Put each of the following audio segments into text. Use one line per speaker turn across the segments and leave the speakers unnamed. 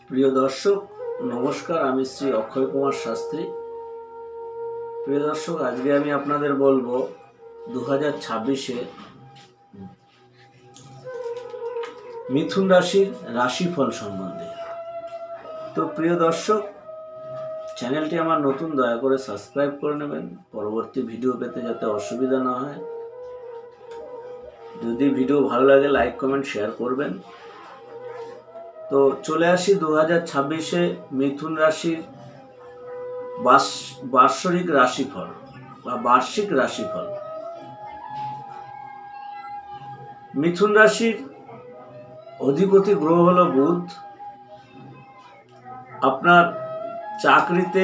প্রিয় দর্শক নমস্কার, আমি শ্রী অক্ষয় কুমার শাস্ত্রী। প্রিয় দর্শক, আজকে আমি আপনাদের বলবো 2026-এ মিথুন রাশির রাশিফল সম্বন্ধে। তো প্রিয় দর্শক, চ্যানেলটি আমার নতুন, দয়া করে সাবস্ক্রাইব করে নেবেন পরবর্তী ভিডিও পেতে যাতে অসুবিধা না হয়। যদি ভিডিও ভালো লাগে লাইক কমেন্ট শেয়ার করবেন। তো চলে আসি 2026-এ মিথুন রাশির বার্ষিক রাশিফল বা বার্ষিক রাশিফল। মিথুন রাশির অধিপতি গ্রহ হলো বুধ। আপনার চাকরিতে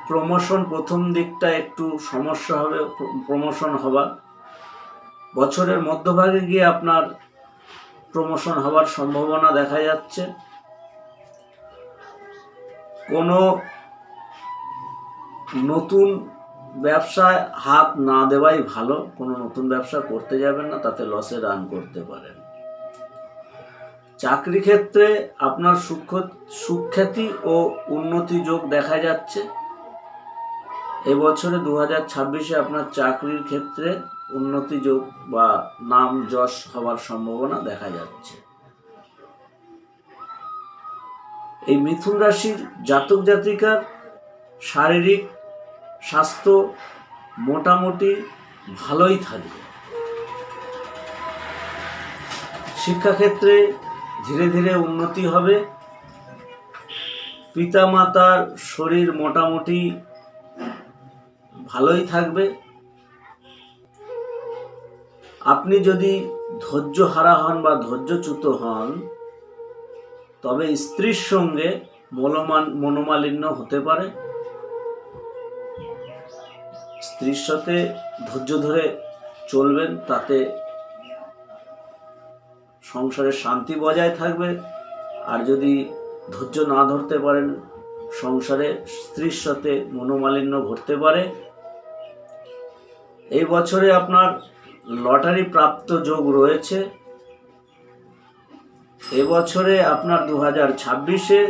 প্রমোশন প্রথম দিকটা একটু সমস্যা হবে, প্রমোশন হবার। বছরের মধ্যভাগে গিয়ে আপনার প্রমোশন হওয়ার সম্ভাবনা দেখা যাচ্ছে। কোনো নতুন ব্যবসায় হাত না দেওয়াই ভালো। কোনো নতুন ব্যবসা করতে যাবেন না, তাতে লসে রান করতে পারেন। চাকরি ক্ষেত্রে আপনার সুখ্যাতি ও উন্নতি যোগ দেখা যাচ্ছে। এবছরে 2026-এ আপনার চাকরির ক্ষেত্রে উন্নতি যোগ বা নাম যশ হওয়ার সম্ভাবনা দেখা যাচ্ছে। এই মিথুন রাশির জাতক জাতিকার শারীরিক স্বাস্থ্য মোটামুটি ভালোই থাকবে। শিক্ষাক্ষেত্রে ধীরে ধীরে উন্নতি হবে। পিতামাতার শরীর মোটামুটি ভালোই থাকবে। আপনি যদি ধৈর্য হারা হন বা ধৈর্যচ্যুত হন, তবে স্ত্রীর সঙ্গে মনোমালিন্য হতে পারে। স্ত্রীর সাথে ধৈর্য ধরে চলবেন, তাতে সংসারে শান্তি বজায় থাকবে। আর যদি ধৈর্য না ধরতে পারেন, সংসারে স্ত্রীর সাথে মনোমালিন্য ঘটতে পারে। এই বছরে আপনার লটারি প্রাপ্ত যোগ রয়েছে। এবছরে আপনার 2026-এ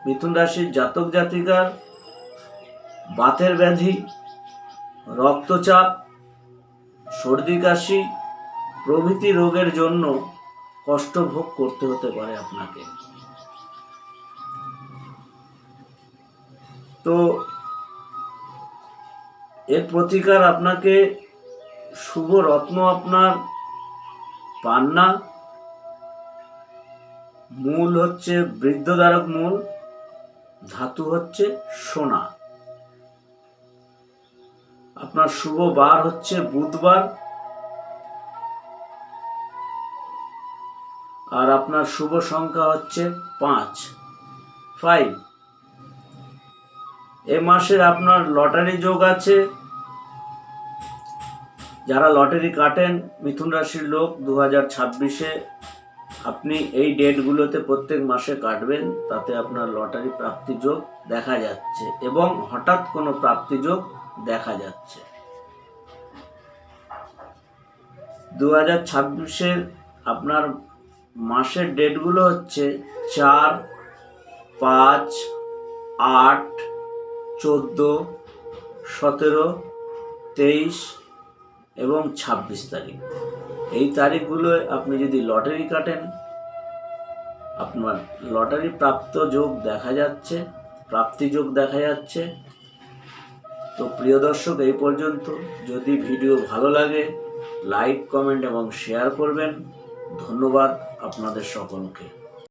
মিথুন রাশির জাতক জাতিকার বাতের ব্যাধি, রক্তচাপ, সর্দি কাশি প্রভৃতি রোগের জন্য কষ্ট ভোগ করতে হতে পারে আপনাকে। তো এর প্রতিকার আপনাকে শুভ রত্ন আপনার পান না। মূল হচ্ছে বৃদ্ধদ্বারক মূল, ধাতু হচ্ছে সোনা। আপনার শুভ বার হচ্ছে বুধবার, আর আপনার শুভ সংখ্যা হচ্ছে 5। এ মাসের আপনার লটারি যোগ আছে। যারা লটারি কাটেন মিথুন রাশির লোক, 2026-এ আপনি এই ডেটগুলোতে প্রত্যেক মাসে কাটবেন, তাতে আপনার লটারি প্রাপ্তি যোগ দেখা যাচ্ছে এবং হঠাৎ কোনো প্রাপ্তি যোগ দেখা যাচ্ছে। 2026-এর আপনার মাসের ডেটগুলো হচ্ছে 4, 5, 8, 14, 17, 23 এবং 26 তারিখ। এই তারিখগুলোয় আপনি যদি লটারি কাটেন, আপনার লটারি প্রাপ্ত যোগ দেখা যাচ্ছে, প্রাপ্তি যোগ দেখা যাচ্ছে। তো প্রিয় দর্শক, এই পর্যন্ত। যদি ভিডিও ভালো লাগে লাইক কমেন্ট এবং শেয়ার করবেন। ধন্যবাদ আপনাদের সকলকে।